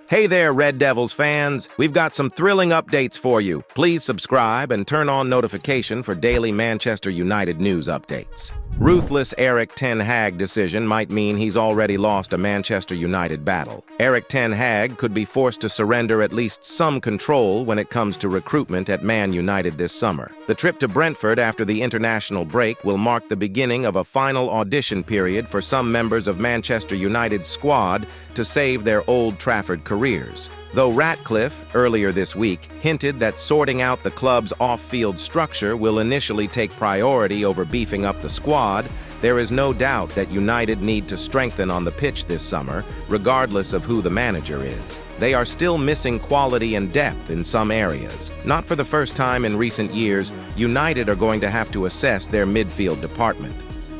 Hey there, Red Devils fans! We've got some thrilling updates for you. Please subscribe and turn on notification for daily Manchester United news updates. Ruthless Erik ten Hag decision might mean he's already lost a Manchester United battle. Erik ten Hag could be forced to surrender at least some control when it comes to recruitment at Man United this summer. The trip to Brentford after the international break will mark the beginning of a final audition period for some members of Manchester United's squad to save their Old Trafford careers. Though Ratcliffe, earlier this week, hinted that sorting out the club's off-field structure will initially take priority over beefing up the squad, there is no doubt that United need to strengthen on the pitch this summer, regardless of who the manager is. They are still missing quality and depth in some areas. Not for the first time in recent years, United are going to have to assess their midfield department.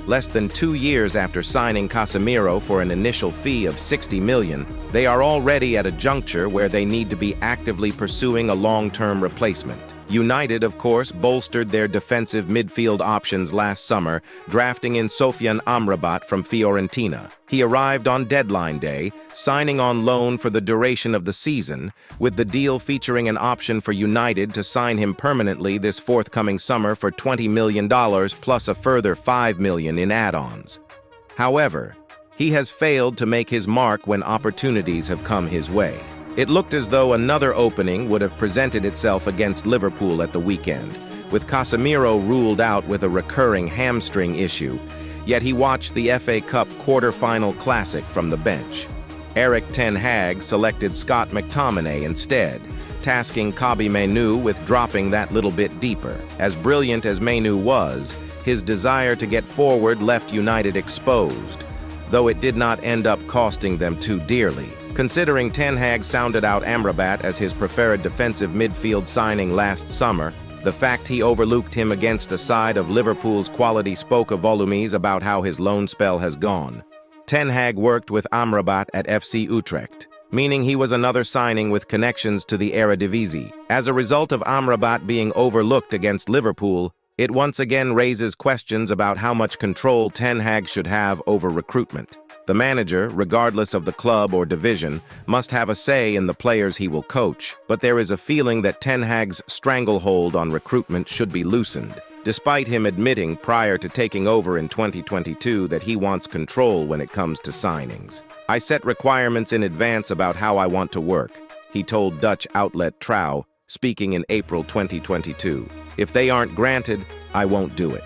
Less than 2 years after signing Casemiro for an initial fee of $60 million, they are already at a juncture where they need to be actively pursuing a long-term replacement. United, of course, bolstered their defensive midfield options last summer, drafting in Sofyan Amrabat from Fiorentina. He arrived on deadline day, signing on loan for the duration of the season, with the deal featuring an option for United to sign him permanently this forthcoming summer for $20 million plus a further $5 million in add-ons. However, he has failed to make his mark when opportunities have come his way. It looked as though another opening would have presented itself against Liverpool at the weekend, with Casemiro ruled out with a recurring hamstring issue, yet he watched the FA Cup quarter-final classic from the bench. Erik ten Hag selected Scott McTominay instead, tasking Kobbie Mainoo with dropping that little bit deeper. As brilliant as Mainoo was, his desire to get forward left United exposed, though it did not end up costing them too dearly. Considering Ten Hag sounded out Amrabat as his preferred defensive midfield signing last summer, the fact he overlooked him against a side of Liverpool's quality spoke volumes about how his loan spell has gone. Ten Hag worked with Amrabat at FC Utrecht, meaning he was another signing with connections to the Eredivisie. As a result of Amrabat being overlooked against Liverpool, it once again raises questions about how much control Ten Hag should have over recruitment. The manager, regardless of the club or division, must have a say in the players he will coach, but there is a feeling that Ten Hag's stranglehold on recruitment should be loosened, despite him admitting prior to taking over in 2022 that he wants control when it comes to signings. "I set requirements in advance about how I want to work," he told Dutch outlet Trouw, speaking in April 2022. "If they aren't granted, I won't do it.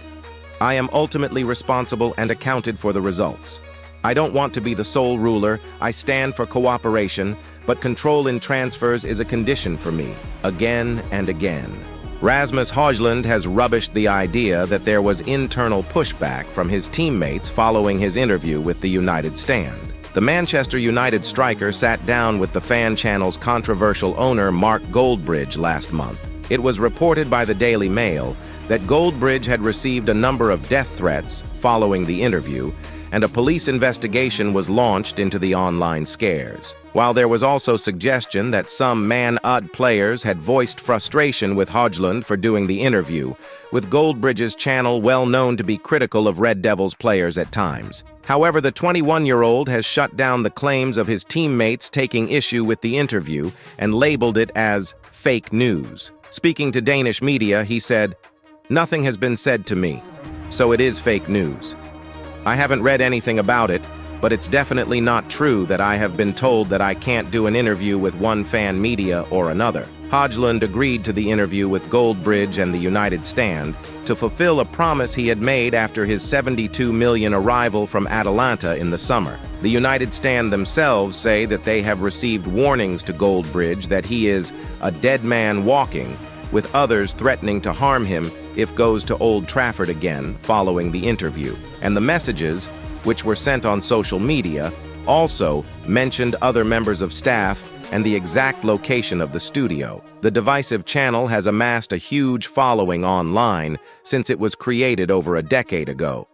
I am ultimately responsible and accounted for the results. I don't want to be the sole ruler. I stand for cooperation, but control in transfers is a condition for me, again and again." Rasmus Højlund has rubbished the idea that there was internal pushback from his teammates following his interview with the United stand. The Manchester United striker sat down with the fan channel's controversial owner Mark Goldbridge last month. It was reported by the Daily Mail that Goldbridge had received a number of death threats following the interview, and a police investigation was launched into the online scares. While there was also suggestion that some Man Ud players had voiced frustration with Højlund for doing the interview, with Goldbridge's channel well known to be critical of Red Devils players at times. However, the 21-year-old has shut down the claims of his teammates taking issue with the interview and labeled it as fake news. Speaking to Danish media, he said, "Nothing has been said to me, so it is fake news. I haven't read anything about it, but it's definitely not true that I have been told that I can't do an interview with one fan media or another." Højlund agreed to the interview with Goldbridge and the United stand to fulfill a promise he had made after his $72 million arrival from Atalanta in the summer. The United stand themselves say that they have received warnings to Goldbridge that he is a dead man walking, with others threatening to harm him if goes to Old Trafford again following the interview. And the messages, which were sent on social media, also mentioned other members of staff and the exact location of the studio. The divisive channel has amassed a huge following online since it was created over a decade ago.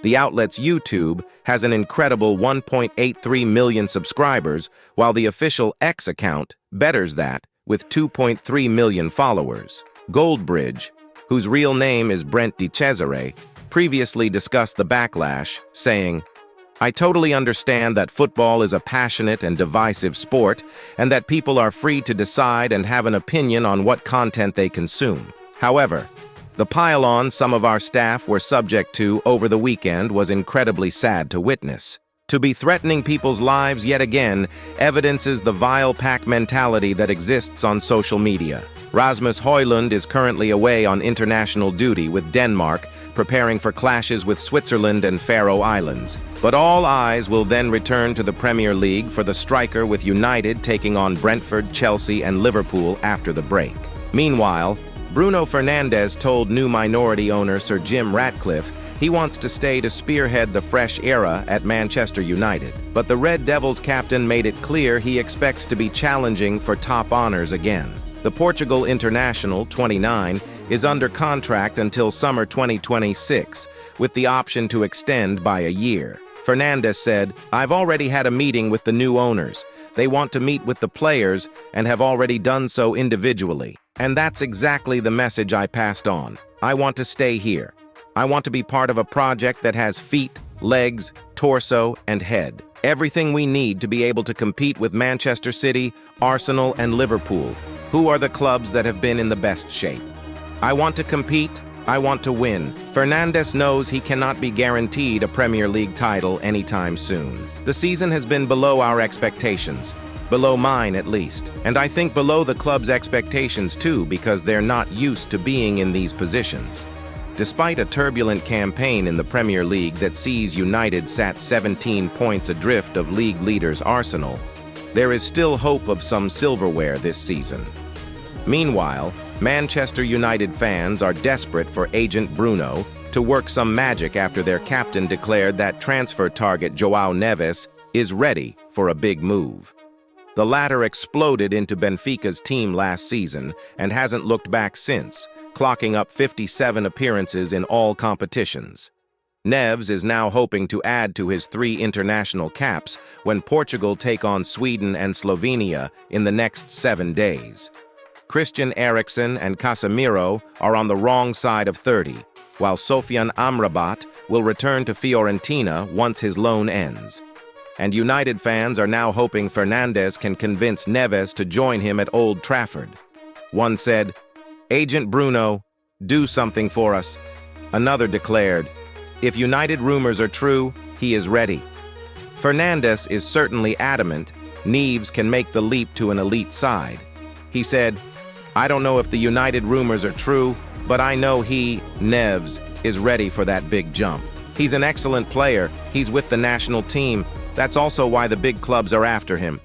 The outlet's YouTube has an incredible 1.83 million subscribers, while the official X account betters that with 2.3 million followers. Goldbridge, whose real name is Brent De Cesare, previously discussed the backlash, saying, I totally understand that football is a passionate and divisive sport, and that people are free to decide and have an opinion on what content they consume. However, the pile-on some of our staff were subject to over the weekend was incredibly sad to witness. To be threatening people's lives yet again evidences the vile pack mentality that exists on social media. Rasmus Højlund is currently away on international duty with Denmark, preparing for clashes with Switzerland and Faroe Islands. But all eyes will then return to the Premier League for the striker with United taking on Brentford, Chelsea, and Liverpool after the break. Meanwhile, Bruno Fernandes told new minority owner Sir Jim Ratcliffe he wants to stay to spearhead the fresh era at Manchester United. But the Red Devils captain made it clear he expects to be challenging for top honors again. The Portugal international, 29, is under contract until summer 2026, with the option to extend by a year. Fernandes said, "I've already had a meeting with the new owners. They want to meet with the players and have already done so individually. And that's exactly the message I passed on. I want to stay here. I want to be part of a project that has feet, legs, torso, and head. Everything we need to be able to compete with Manchester City, Arsenal, and Liverpool, who are the clubs that have been in the best shape. I want to compete. I want to win." Fernandes knows he cannot be guaranteed a Premier League title anytime soon. The season has been below our expectations. Below mine, at least. And I think below the club's expectations, too, because they're not used to being in these positions. Despite a turbulent campaign in the Premier League that sees United sat 17 points adrift of league leaders Arsenal, there is still hope of some silverware this season. Meanwhile, Manchester United fans are desperate for agent Bruno to work some magic after their captain declared that transfer target João Neves is ready for a big move. The latter exploded into Benfica's team last season and hasn't looked back since, clocking up 57 appearances in all competitions. Neves is now hoping to add to his 3 international caps when Portugal take on Sweden and Slovenia in the next 7 days. Christian Eriksen and Casemiro are on the wrong side of 30, while Sofyan Amrabat will return to Fiorentina once his loan ends. And United fans are now hoping Fernandes can convince Neves to join him at Old Trafford. One said, "Agent Bruno, do something for us." Another declared, "If United rumors are true, he is ready." Fernandes is certainly adamant Neves can make the leap to an elite side. He said, "I don't know if the United rumors are true, but I know he, Neves, is ready for that big jump. He's an excellent player. He's with the national team. That's also why the big clubs are after him.